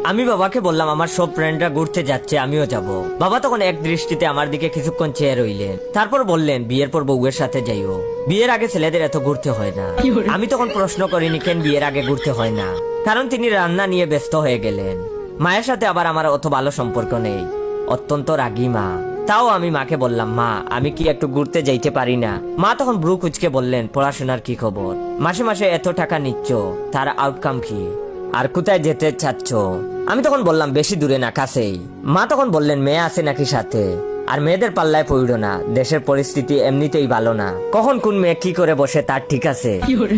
আমি বাবাকে বললাম আমার সব ফ্রেন্ডরা ঘুরতে যাচ্ছে, আমিও যাব। বাবা তখন এক দৃষ্টিতে আমার দিকে কিছুক্ষণ চেয়ে রইলেন, তারপর বললেন বিয়ের পর বউয়ের সাথে যাইও, বিয়ের আগে ছেলেদের এত ঘুরতে হয় না। আমি তখন প্রশ্ন করিনি কেন বিয়ের আগে ঘুরতে হয় না, কারণ তিনি রান্না নিয়ে ব্যস্ত হয়ে গেলেন। মায়ের সাথে আবার আমার অত ভালো সম্পর্ক নেই, অত্যন্ত রাগী মা। তাও আমি মাকে বললাম, মা আমি কি একটু ঘুরতে যাইতে পারি না? মা তখন ব্রু কুচকে বললেন, পড়াশোনার কি খবর? মাসে মাসে এত টাকা নিচ্ছ, তার আউটকাম কি? আর কোথায় যেতে চাচ্ছ? আমি তখন বললাম বেশি দূরে না, কাছেই। মা তখন বললেন, মেয়ে আছে নাকি সাথে? আর মেয়েদের পাল্লায় পড়ো না, দেশের পরিস্থিতি এমনিতেই ভালো না, কখন কোন মেয়ে কি করে বসে তার ঠিক আছে।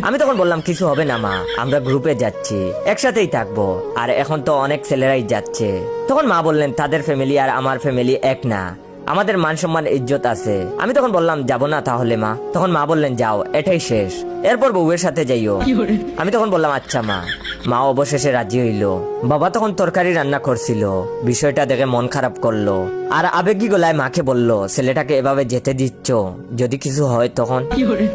আমি তখন বললাম, কিছু হবে না মা, আমরা গ্রুপে যাচ্ছি, একসাথেই থাকবো, আর এখন তো অনেক ছেলেরাই যাচ্ছে। তখন মা বললেন, তাদের ফ্যামিলি আর আমার ফ্যামিলি এক না, আমাদের মান সম্মান ইজ্জত আছে। আমি তখন বললাম, যাব না তাহলে মা? তখন মা বললেন, যাও, এটাই শেষ, এরপর বউয়ের সাথে যাইও। আমি তখন বললাম, আচ্ছা মা। মা অবশেষে রাজি হইল। বাবা তখন তরকারি রান্না করছিল, বিষয়টা দেখে মন খারাপ করলো, আর আবেগী গলায় মাকে বলল, ছেলেটাকে এভাবে যেতে দিচ্ছ, যদি কিছু হয় তখন?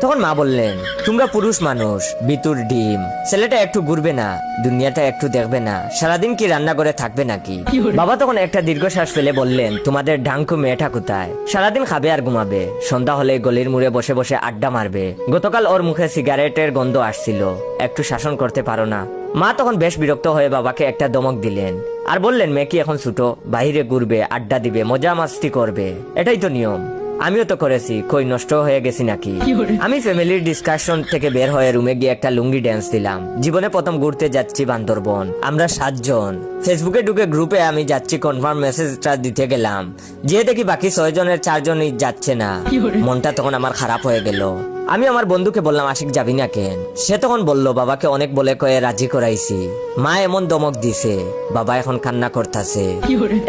তখন মা বললেন, তোমরা পুরুষ মানুষ, বিতুর ডিম, ছেলেটা একটু ঘুরবে না, দুনিয়াটা একটু দেখবে না, সারাদিন কি রান্না করে থাকবে নাকি? বাবা তখন একটা দীর্ঘশ্বাস ফেলে বললেন, তোমাদের ঢাঙ্কু মেয়েটা কোথায়? সারাদিন খাবে আর ঘুমাবে, সন্ধ্যা হলে গলির মুড়ে বসে বসে আড্ডা মারবে। গতকাল ওর মুখে সিগারেটের গন্ধ আসছিল, একটু শাসন করতে পারো না? মা তখন বেশ বিরক্ত হয়ে বাবাকে একটা দমক দিলেন, আর বললেন, মেয়ে কি এখন ছোট, বাইরে ঘুরবে, আড্ডা দিবে, মজা মাস্তি করবে, এটাই তো নিয়ম। আমিও তো করেছি, কই নষ্ট হয়ে গেছি নাকি? আমি ফ্যামিলির ডিসকাশন থেকে বের হয়ে রুমে গিয়ে একটা লুঙ্গি ড্যান্স দিলাম। জীবনে প্রথম ঘুরতে যাচ্ছি বান্দরবন, আমরা 7 জন। ফেসবুকে ঢুকে গ্রুপে আমি যাচ্ছি কনফার্ম মেসেজটা দিতে গেলাম, যে দেখি বাকি 6 জনের 4 জনই যাচ্ছে না। মনটা তখন আমার খারাপ হয়ে গেল। আমি আমার বন্ধুকে বললাম, আশিক যাবি না কেন? সে তখন বলল, বাবাকে অনেক বলে কয়ে রাজি করাইছি, মা এমন দমক দিছে, বাবা এখন কান্না করতেছে,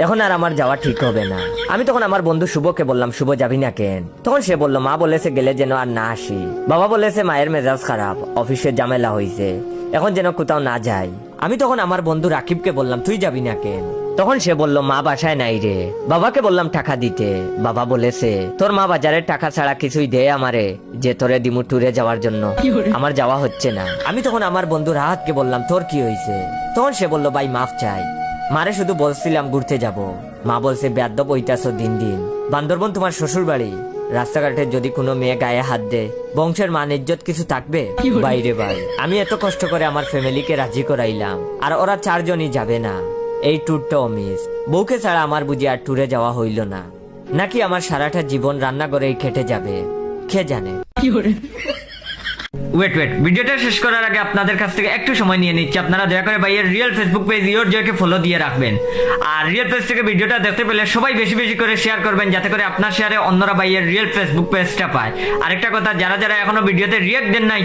এখন আর আমার যাওয়া ঠিক হবে না। আমি তখন আমার বন্ধু শুভকে বললাম, শুভ যাবি না কেন? তখন সে বলল, মা বলেছে গেলে যেন আর না আসি, বাবা বলেছে মায়ের মেজাজ খারাপ, অফিসে ঝামেলা হয়েছে, এখন যেন কোথাও না যাই। আমি তখন আমার বন্ধু রাকিবকে বললাম, তুই যাবি না কেন? তখন সে বলল, মা বাসায় নাই রে। বাবাকে বললাম টাকা দিতে, বাবা বলেছে তোর মা বাজারের টাকা ছাড়া কিছুই দে আমারে, যে তোরে দিমু ট্যুরে যাওয়ার জন্য, আমার যাওয়া হচ্ছে না। আমি তখন আমার বন্ধু রাহাতকে বললাম, তোর কি হয়েছে? তখন সে বলল, ভাই মাফ চাই, মারে শুধু বলছিলাম ঘুরতে যাব, মা বলছে বেয়াদব হইতাছো দিন দিন, বান্দরবন তোমার শ্বশুর বাড়ি, রাস্তাঘাটে যদি কোনো মেয়ে গায়ে হাত দে, বংশের মান ইজ্জত কিছু থাকবে? বাইরে ভাই, আমি এত কষ্ট করে আমার ফ্যামিলিকে রাজি করাইলাম, আর ওরা 4 জনই যাবে না, এই ট্যুরটাও মিস। বউকে ছাড়া আমার বুঝি আর ট্যুরে যাওয়া হইল না, নাকি আমার সারাটা জীবন রান্না করেই কেটে যাবে, কে জানে। ওয়েট, ভিডিওটা শেষ করার আগে আপনাদের কাছ থেকে একটু সময় নিয়ে নিচ্ছি, আপনারা দয়া করে ভাইয়ের রিয়েল ফেসবুক পেজ ইয়োর জয়কে ফলো দিয়ে রাখবেন, আর রিয়েল পেজ থেকে ভিডিওটা দেখতে পেলে সবাই বেশি বেশি করে শেয়ার করবেন, যাতে করে আপনার শেয়ারে অন্যরা ভাইয়ের রিয়েল ফেসবুক পেজটা পায়। আরেকটা কথা, যারা যারা এখনো ভিডিওতে রিয়েক্ট দেন নাই,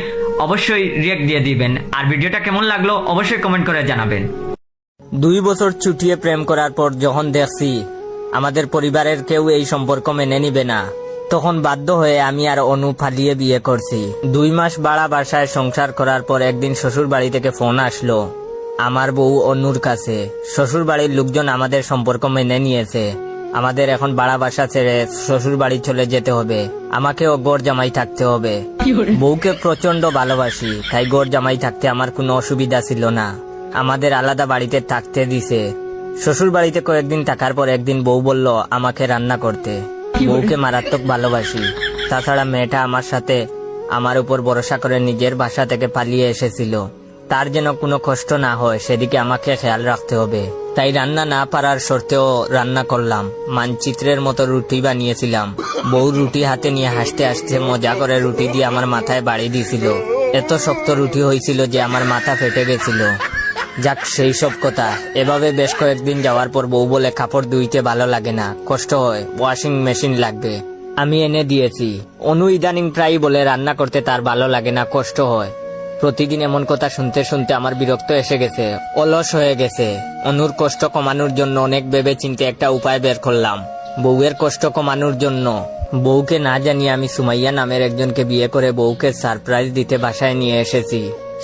অবশ্যই রিয়েক্ট দিয়ে দিবেন, আর ভিডিওটা কেমন লাগলো অবশ্যই কমেন্ট করে জানাবেন। 2 বছর ছুটিয়ে প্রেম করার পর যখন দেখছি আমাদের পরিবারের কেউ এই সম্পর্ক মেনে নিবে না, তখন বাধ্য হয়ে আমি আর অনু পালিয়ে বিয়ে করছি। 2 মাস ভাড়া বাসায় সংসার করার পর একদিন শ্বশুর বাড়ি থেকে ফোন আসলো আমার বউ অনুর কাছে। শ্বশুর বাড়ির লোকজন আমাদের সম্পর্ক মেনে নিয়েছে, আমাদের এখন ভাড়া বাসা ছেড়ে শ্বশুর বাড়ি চলে যেতে হবে, আমাকেও গড় জামাই থাকতে হবে। বউকে প্রচন্ড ভালোবাসি, তাই গড় জামাই থাকতে আমার কোনো অসুবিধা ছিল না, আমাদের আলাদা বাড়িতে থাকতে দিছে। শ্বশুর বাড়িতে কয়েকদিন থাকার পর একদিন বউ বলল আমাকে রান্না করতে। বউকে মারাত্মক ভালোবাসি, তাছাড়া মেয়েটা আমার সাথে আমার উপর ভরসা করে নিজের বাসা থেকে পালিয়ে এসেছিল, তার যেন কোনো কষ্ট না হয় সেদিকে আমাকে খেয়াল রাখতে হবে, তাই রান্না না পারার শর্তেও রান্না করলাম। মানচিত্রের মতো রুটি বানিয়েছিলাম, বউ রুটি হাতে নিয়ে হাসতে হাসতে মজা করে রুটি দিয়ে আমার মাথায় বাড়ি দিয়েছিল, এত শক্ত রুটি হয়েছিল যে আমার মাথা ফেটে গেছিল। যাক, সেই সব কথা। এভাবে বেশ কয়েকদিন যাওয়ার পর বউ বলে কাপড় ধুইতে ভালো লাগে না, কষ্ট হয়, ওয়াশিং মেশিন লাগবে। আমি এনে দিয়েছি। অনু ইদানিং প্রায় বলে রান্না করতে তার ভালো লাগে না, কষ্ট হয়। প্রতিদিন এমন কথা শুনতে শুনতে আমার বিরক্ত এসে গেছে, অলস হয়ে গেছে। অনুর কষ্ট কমানোর জন্য অনেক ভেবে চিন্তে একটা উপায় বের করলাম। বউয়ের কষ্ট কমানোর জন্য বউকে না জানিয়ে আমি সুমাইয়া নামের একজনকে বিয়ে করে বউকে সারপ্রাইজ দিতে বাসায় নিয়ে এসেছি।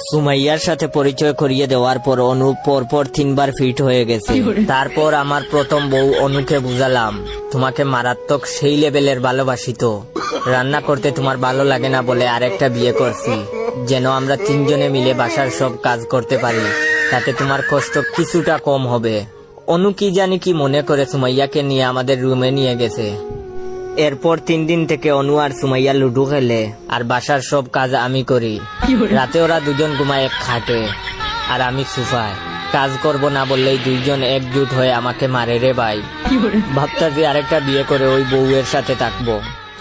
সুমাইয়ার সাথে পরিচয় করিয়ে দেওয়ার পর অনু পরপর 3 বার ফিট হয়ে গেছে। তারপর আমার প্রথম বউ অনুকে বুঝালাম, তোমাকে মারাত্মক সেই লেভেলের ভালোবাসি তো, রান্না করতে তোমার ভালো লাগে না বলে আরেকটা বিয়ে করছি, যেন আমরা 3 জনে মিলে বাসার সব কাজ করতে পারি। তাতে তোমার কষ্ট কিছুটা কম হবে। অনু কি জানি কি মনে করে সুমাইয়াকে নিয়ে আমাদের রুমে নিয়ে গেছে। এরপর 3 দিন থেকে অনু আর সুমাইয়া লুডো খেলে, আর বাসার সব কাজ আমি করি। রাতে ওরা দুজন ঘুমায় এক খাটে আর আমি সোফায়। কাজ করব না বললেই দুইজন একজুট হয়ে আমাকে মারে রে ভাই। ভাবতাছি আরেকটা বিয়ে করে ওই বউয়ের সাথে থাকবো,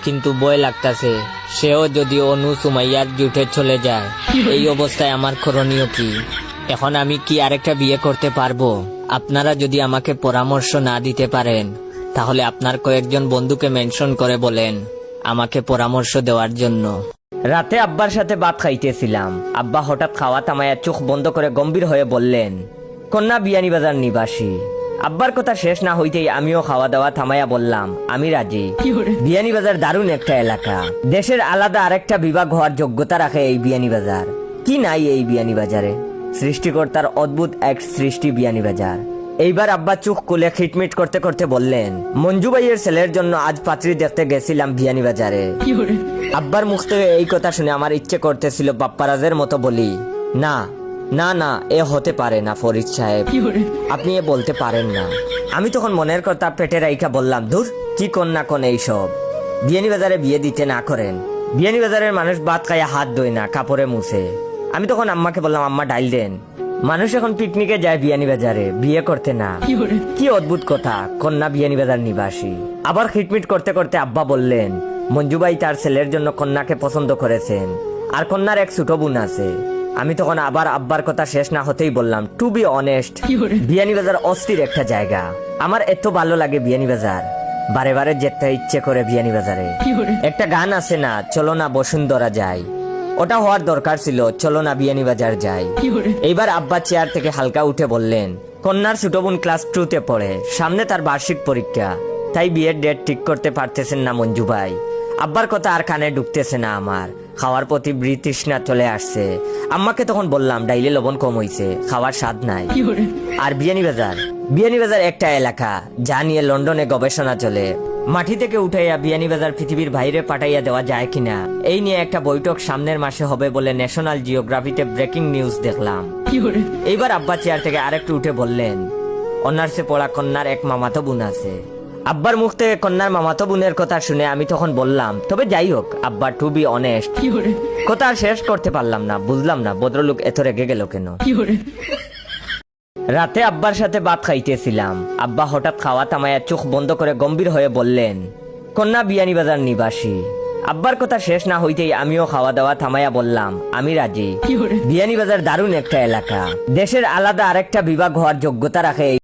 কিন্তু ভয় লাগতাছে সেও যদি অনু সুমাইয়ার জুটে চলে যায়। এই অবস্থায় আমার করণীয় কি? এখন আমি কি আরেকটা বিয়ে করতে পারবো? আপনারা যদি আমাকে পরামর্শ না দিতে পারেন তাহলে আপনার কয়েকজন বন্ধুকে মেনশন করে বলেন আমাকে পরামর্শ দেওয়ার জন্য। রাতে আব্বার সাথে ভাত খাইতেছিলাম। আব্বা হঠাৎ খাওয়া থামায়া চোখ বন্ধ করে গম্ভীর হয়ে বললেন, কন্যা বিয়ানীবাজার নিবাসী। আব্বার কথা শেষ না হইতেই আমিও খাওয়া দাওয়া থামাইয়া বললাম আমি রাজি। বিয়ানীবাজার দারুণ একটা এলাকা। দেশের আলাদা আরেকটা বিভাগ হওয়ার যোগ্যতা রাখে এই বিয়ানীবাজার। কি নাই এই বিয়ানীবাজারে? সৃষ্টিকর্তার অদ্ভুত এক সৃষ্টি বিয়ানীবাজার। এইবার আব্বা চোখ খুলে খিটমিট করতে করতে বললেন, মঞ্জু ভাইয়ের ছেলের জন্য আজ পাত্রী দেখতে গেছিলাম বিয়ানীবাজারে। আব্বার মুখ থেকে এই কথা শুনে আমার ইচ্ছে করতেছিল বাপ্পারাজের মতো বলি, না না না, এ হতে পারে না ফরিদ সাহেব, আপনি এ বলতে পারেন না। আমি তখন মনের কথা পেটে রাইখা বললাম, ধুর, কি কন্যা কোন এইসব, বিয়ানীবাজারে বিয়ে দিতে না করেন। বিয়ানীবাজারের মানুষ ভাত খাইয়া হাত ধোয় না, কাপড়ে মুছে। আমি তখন আম্মাকে বললাম, আম্মা ডাইল দেন। মানুষ এখন পিকনিকে যায় বিয়ানীবাজারে, বিয়ে করতে না। কি অদ্ভুত কথা, কন্যা বিয়ানীবাজার নিবাসী। আবার খিটমিট করতে করতে আব্বা বললেন, মঞ্জু ভাই তার ছেলের জন্য কন্যাকে পছন্দ করেছেন, আর কন্যার এক ছোট বোন আছে। আমি তখন আবার আব্বার কথা শেষ না হতেই বললাম, টু বি অনেস্ট, বিয়ানীবাজার অস্থির একটা জায়গা। আমার এত ভালো লাগে বিয়ানীবাজার, বারে বারে যেতে ইচ্ছে করে বিয়ানীবাজারে। একটা গান আছে না, চলো না বসুন্ধরা যাই, ওটা হওয়ার দরকার ছিল, চলো না বিয়ানীবাজার যাই। এইবার আব্বা চেয়ার থেকে হালকা উঠে বললেন, কন্যার ছোট বোন ক্লাস 2-তে পড়ে, সামনে তার বার্ষিক পরীক্ষা, তাই বিয়ের ডেট ঠিক করতে পারতেছেন না মঞ্জু ভাই। আব্বার কথা আর কানে ঢুকতেছে না আমার, খাওয়ার প্রতি তৃষ্ণা চলে আসছে। আম্মাকে তখন বললাম, ডাইলে লবণ কম হইছে, খাওয়ার স্বাদ নাই। আর বিয়ানীবাজার একটা এলাকা যা নিয়ে লন্ডনে গবেষণা চলে। মাটি থেকে উঠাইয়া বিয়ানীবাজার পৃথিবীর বাইরে পাঠাইয়া দেওয়া যায় কিনা, এই নিয়ে একটা বৈঠক সামনের মাসে হবে বলে ন্যাশনাল জিওগ্রাফিতে ব্রেকিং নিউজ দেখলাম। এইবার আব্বা চেয়ার থেকে আরেকটু উঠে বললেন, অনার্সে পড়া কন্যার এক মামাতো বোন আছে। আব্বার মুখ থেকে কন্যার মামাতো বোনের কথা শুনে আমি তখন বললাম, তবে যাই হোক আব্বা, টু বি অনেস্ট। কথা আর শেষ করতে পারলাম না, বুঝলাম না ভদ্রলোক এত রেগে গেল কেন। রাতে আব্বার সাথে ভাত খাইতেছিলাম। আব্বা হঠাৎ খাওয়া থামায়া চোখ বন্ধ করে গম্ভীর হয়ে বললেন, কন্যা বিয়ানীবাজার নিবাসী। আব্বার কথা শেষ না হইতেই আমিও খাওয়া দাওয়া থামাইয়া বললাম আমি রাজি। বিয়ানীবাজার দারুণ একটা এলাকা, দেশের আলাদা আরেকটা বিভাগ হওয়ার যোগ্যতা রাখে।